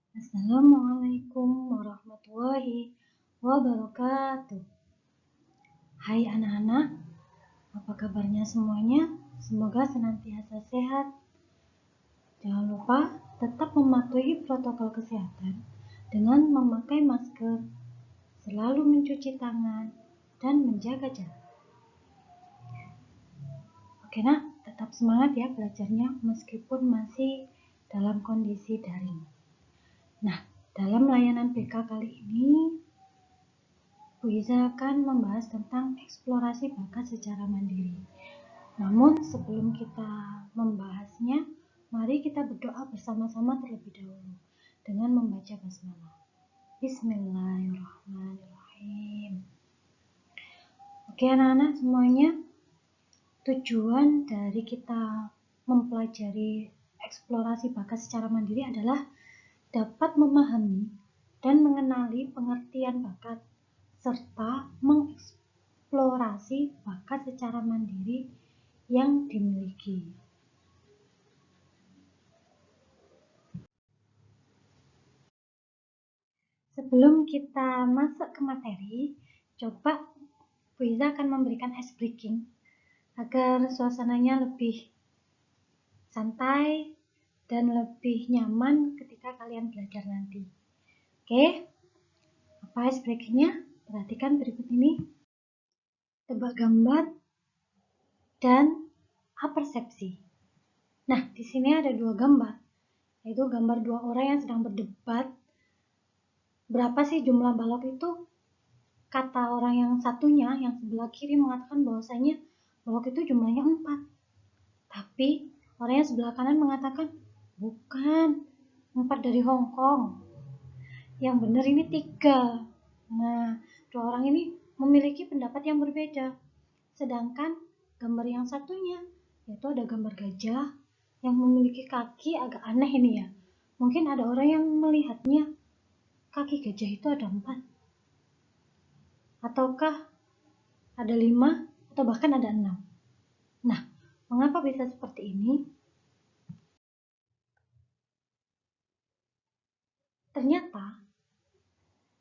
Assalamualaikum warahmatullahi wabarakatuh. Hai anak-anak, apa kabarnya semuanya? Semoga senantiasa sehat. Jangan lupa tetap mematuhi protokol kesehatan dengan memakai masker, selalu mencuci tangan, dan menjaga jarak. Oke nak, tetap semangat ya belajarnya meskipun masih dalam kondisi daring. Nah, dalam layanan BK kali ini Bu Iza akan membahas tentang eksplorasi bakat secara mandiri. Namun sebelum kita membahasnya, mari kita berdoa bersama-sama terlebih dahulu dengan membaca basmalah. Bismillahirrahmanirrahim. Oke anak-anak semuanya, tujuan dari kita mempelajari eksplorasi bakat secara mandiri adalah dapat memahami dan mengenali pengertian bakat serta mengeksplorasi bakat secara mandiri yang dimiliki. Sebelum kita masuk ke materi, coba Bu Iza akan memberikan ice breaking agar suasananya lebih santai dan lebih nyaman ketika kalian belajar nanti. Oke, apa ice breakingnya? Perhatikan berikut ini. Tebak gambar dan apersepsi. Nah, di sini ada dua gambar, yaitu gambar dua orang yang sedang berdebat. Berapa sih jumlah balok itu? Kata orang yang satunya, yang sebelah kiri mengatakan bahwasanya balok itu jumlahnya 4. Tapi orang yang sebelah kanan mengatakan bukan, 4 dari Hong Kong. Yang benar ini 3. Nah, dua orang ini memiliki pendapat yang berbeda. Sedangkan gambar yang satunya, yaitu ada gambar gajah yang memiliki kaki, agak aneh ini ya. Mungkin ada orang yang melihatnya kaki gajah itu ada 4. Ataukah ada 5 atau bahkan ada 6. Nah, mengapa bisa seperti ini? Ternyata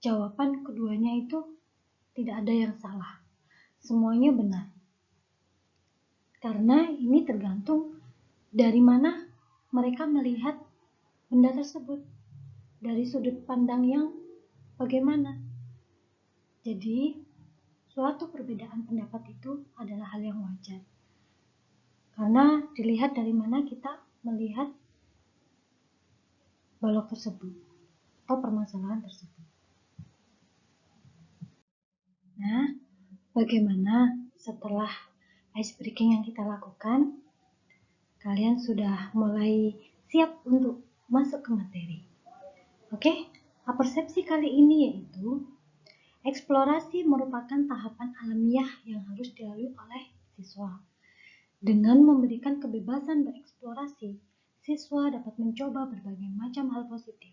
jawaban keduanya itu tidak ada yang salah. Semuanya benar. Karena ini tergantung dari mana mereka melihat benda tersebut. Dari sudut pandang yang bagaimana. Jadi, suatu perbedaan pendapat itu adalah hal yang wajar. Karena dilihat dari mana kita melihat balok tersebut atau permasalahan tersebut. Nah, bagaimana setelah ice breaking yang kita lakukan? Kalian sudah mulai siap untuk masuk ke materi. Oke, apersepsi kali ini yaitu eksplorasi merupakan tahapan alamiah yang harus dilalui oleh siswa. Dengan memberikan kebebasan bereksplorasi, siswa dapat mencoba berbagai macam hal positif.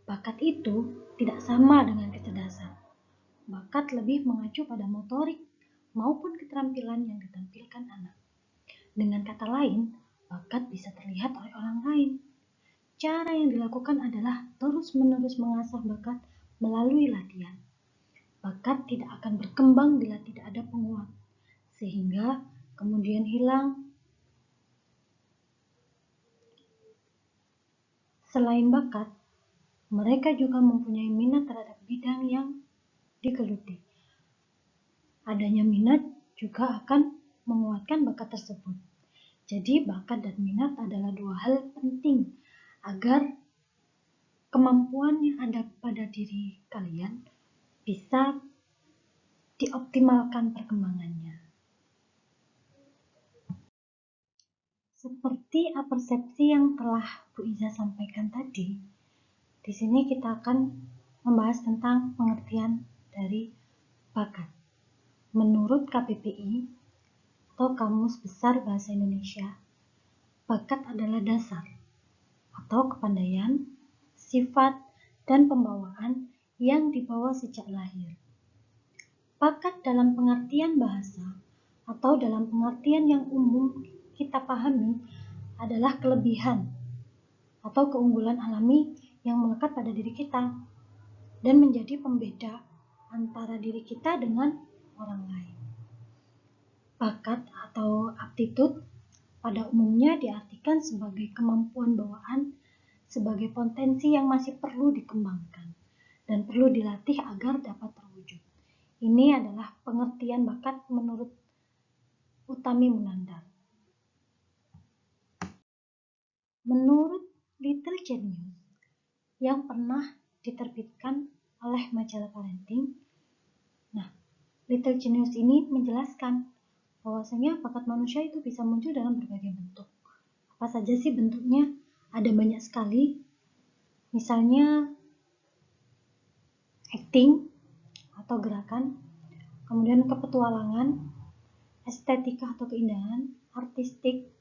Bakat itu tidak sama dengan kecerdasan. Bakat lebih mengacu pada motorik maupun keterampilan yang ditampilkan anak. Dengan kata lain, bakat bisa terlihat oleh orang lain. Cara yang dilakukan adalah terus-menerus mengasah bakat melalui latihan. Bakat tidak akan berkembang bila tidak ada penguat, sehingga kemudian hilang. Selain bakat, mereka juga mempunyai minat terhadap bidang yang digeluti. Adanya minat juga akan menguatkan bakat tersebut. Jadi bakat dan minat adalah dua hal penting agar kemampuan yang ada pada diri kalian bisa dioptimalkan perkembangannya. Seperti apersepsi yang telah Bu Iza sampaikan tadi, di sini kita akan membahas tentang pengertian dari bakat. Menurut KBBI atau Kamus Besar Bahasa Indonesia, bakat adalah dasar atau kepandaian, sifat, dan pembawaan yang dibawa sejak lahir. Bakat dalam pengertian bahasa atau dalam pengertian yang umum kita pahami adalah kelebihan atau keunggulan alami yang melekat pada diri kita dan menjadi pembeda antara diri kita dengan orang lain. Bakat atau aptitude pada umumnya diartikan sebagai kemampuan bawaan, sebagai potensi yang masih perlu dikembangkan dan perlu dilatih agar dapat terwujud. Ini adalah pengertian bakat menurut Utami Munandar. Menurut Little Genius yang pernah diterbitkan oleh majalah Parenting, Little Genius ini menjelaskan bahwasanya bakat manusia itu bisa muncul dalam berbagai bentuk. Apa saja sih bentuknya? Ada banyak sekali. Misalnya acting atau gerakan, kemudian kepetualangan, estetika atau keindahan, artistik,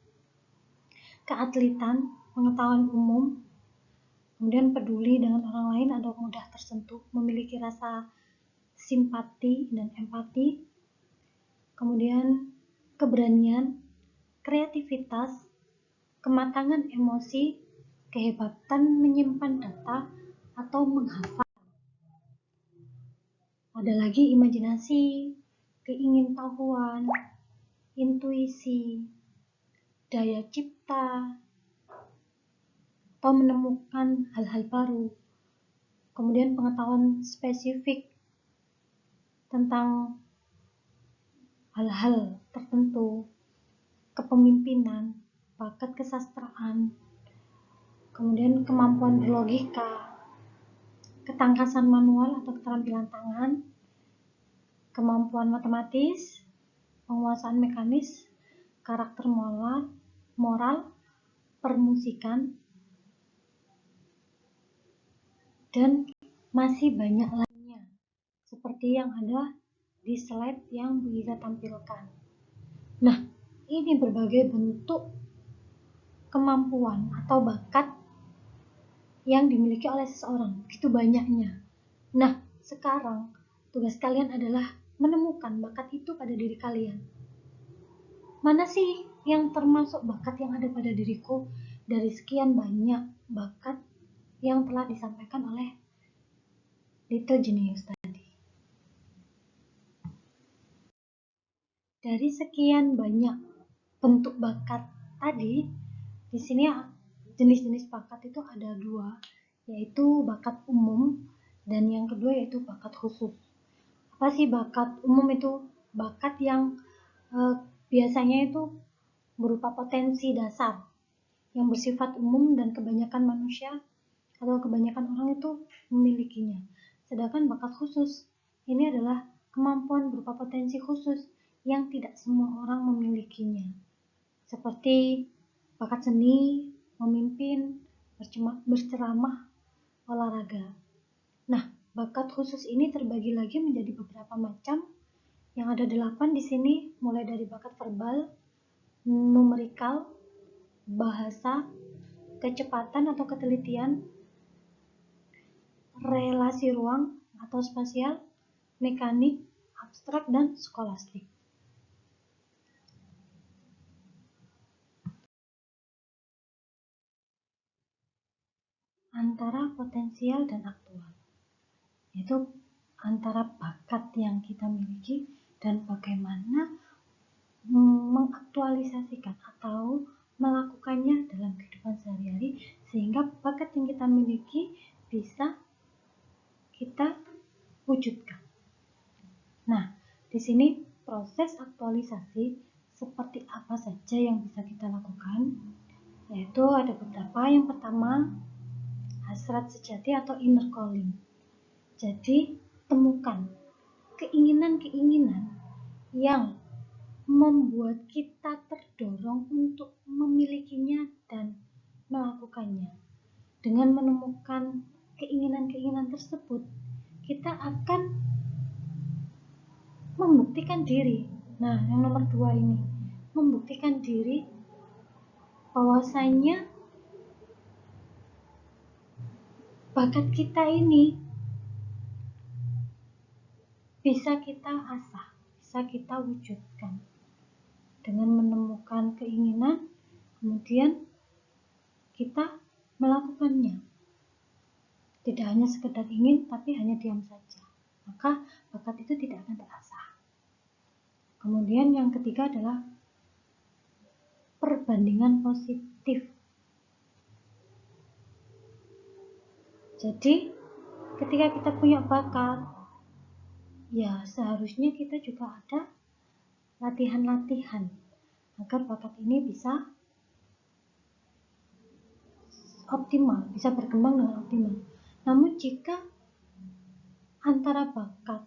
keatlitan, pengetahuan umum, kemudian peduli dengan orang lain atau mudah tersentuh, memiliki rasa simpati dan empati, kemudian keberanian, kreativitas, kematangan emosi, kehebatan menyimpan data atau menghafal. Ada lagi imajinasi, keingintahuan, intuisi, daya cipta, atau menemukan hal-hal baru, kemudian pengetahuan spesifik tentang hal-hal tertentu, kepemimpinan, bakat kesastraan, kemudian kemampuan berlogika, ketangkasan manual atau keterampilan tangan, kemampuan matematis, penguasaan mekanis, karakter moral, permusikan, dan masih banyak lainnya seperti yang ada di slide yang Bu Iza tampilkan. Nah, ini berbagai bentuk kemampuan atau bakat yang dimiliki oleh seseorang, begitu banyaknya. Nah, sekarang tugas kalian adalah menemukan bakat itu pada diri kalian. Mana sih yang termasuk bakat yang ada pada diriku dari sekian banyak bakat yang telah disampaikan oleh Little Genius tadi? Dari sekian banyak bentuk bakat tadi, di sini jenis-jenis bakat itu ada dua, yaitu bakat umum dan yang kedua yaitu bakat khusus. Apa sih bakat umum itu? Bakat yang biasanya itu berupa potensi dasar yang bersifat umum dan kebanyakan manusia atau kebanyakan orang itu memilikinya. Sedangkan bakat khusus ini adalah kemampuan berupa potensi khusus yang tidak semua orang memilikinya. Seperti bakat seni, memimpin, berceramah, olahraga. Nah, bakat khusus ini terbagi lagi menjadi beberapa macam. Yang ada 8 di sini, mulai dari bakat verbal, numerikal, bahasa, kecepatan atau ketelitian, relasi ruang atau spasial, mekanik, abstrak, dan skolastik. Antara potensial dan aktual, yaitu antara bakat yang kita miliki dan bagaimana mengaktualisasikan atau melakukannya dalam kehidupan sehari-hari sehingga bakat yang kita miliki bisa kita wujudkan. Nah, di sini proses aktualisasi seperti apa saja yang bisa kita lakukan, yaitu ada beberapa. Yang pertama, hasrat sejati atau inner calling. Jadi, temukan keinginan-keinginan yang membuat kita terdorong untuk memilikinya dan melakukannya. Dengan menemukan keinginan-keinginan tersebut, kita akan membuktikan diri. Nah, yang nomor 2 ini, membuktikan diri bahwasanya bakat kita ini bisa kita asah, bisa kita wujudkan dengan menemukan keinginan, kemudian kita melakukannya. tidak hanya sekedar ingin, tapi hanya diam saja, maka bakat itu tidak akan terasah. Kemudian yang ketiga adalah perbandingan positif. Jadi ketika kita punya bakat, ya seharusnya kita juga ada latihan-latihan agar bakat ini bisa optimal, bisa berkembang dengan optimal. Namun jika antara bakat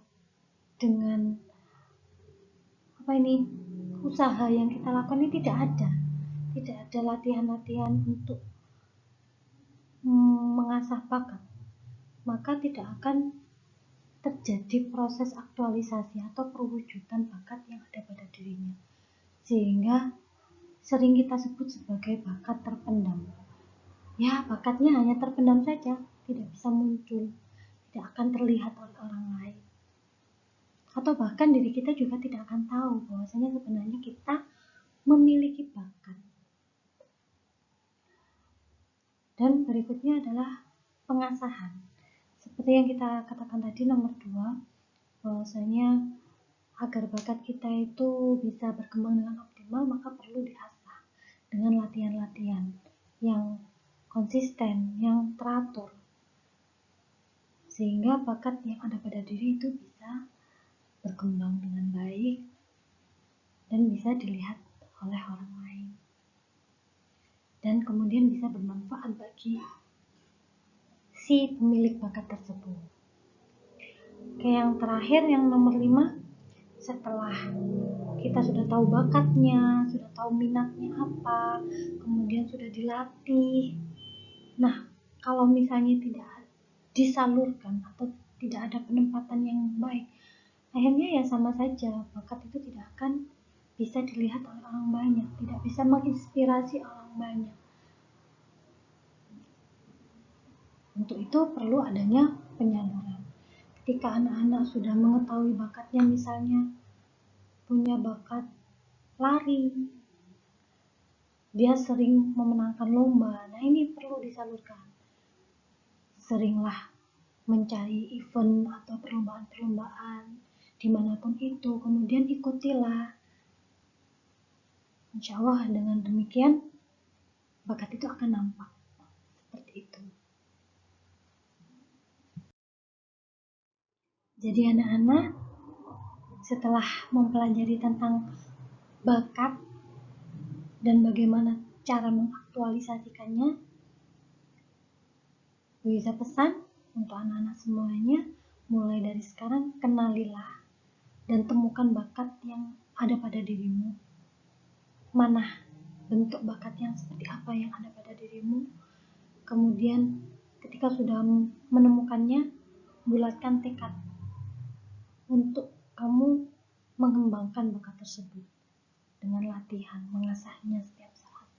dengan usaha yang kita lakukan ini tidak ada latihan-latihan untuk mengasah bakat, maka tidak akan terjadi proses aktualisasi atau perwujudan bakat yang ada pada dirinya, sehingga sering kita sebut sebagai bakat terpendam. Ya, bakatnya hanya terpendam saja, tidak bisa muncul, tidak akan terlihat oleh orang lain, atau bahkan diri kita juga tidak akan tahu bahwasanya sebenarnya kita memiliki bakat. Dan berikutnya adalah pengasahan. Seperti yang kita katakan tadi nomor 2, bahwasanya agar bakat kita itu bisa berkembang dengan optimal, maka perlu diasah dengan latihan-latihan yang konsisten, yang teratur, sehingga bakat yang ada pada diri itu bisa berkembang dengan baik dan bisa dilihat oleh orang lain, dan kemudian bisa bermanfaat bagi si pemilik bakat tersebut. Oke, yang terakhir, yang nomor 5, setelah kita sudah tahu bakatnya, sudah tahu minatnya apa, kemudian sudah dilatih. Nah, kalau misalnya tidak disalurkan atau tidak ada penempatan yang baik, akhirnya ya sama saja, bakat itu tidak akan bisa dilihat oleh orang banyak, tidak bisa menginspirasi orang banyak. Untuk itu perlu adanya penyaluran. Ketika anak-anak sudah mengetahui bakatnya, misalnya punya bakat lari, dia sering memenangkan lomba, nah ini perlu disalurkan. Seringlah mencari event atau perlombaan-perlombaan dimanapun itu, kemudian ikutilah. Insya Allah dengan demikian bakat itu akan nampak seperti itu. Jadi anak-anak, setelah mempelajari tentang bakat dan bagaimana cara mengaktualisasikannya, bisa pesan untuk anak-anak semuanya, mulai dari sekarang kenalilah dan temukan bakat yang ada pada dirimu. Mana bentuk bakat yang seperti apa yang ada pada dirimu. Kemudian ketika sudah menemukannya, bulatkan tekad untuk kamu mengembangkan bakat tersebut dengan latihan, mengasahnya setiap saat.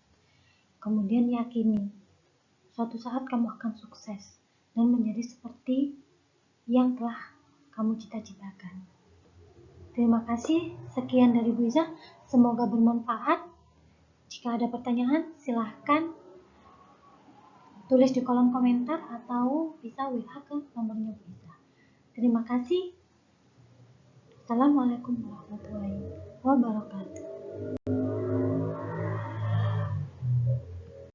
Kemudian yakini, suatu saat kamu akan sukses dan menjadi seperti yang telah kamu cita-citakan. Terima kasih, sekian dari Bu Iza, semoga bermanfaat. Jika ada pertanyaan, silahkan tulis di kolom komentar atau bisa WA ke nomornya Bu Iza. Terima kasih. Assalamualaikum warahmatullahi wabarakatuh.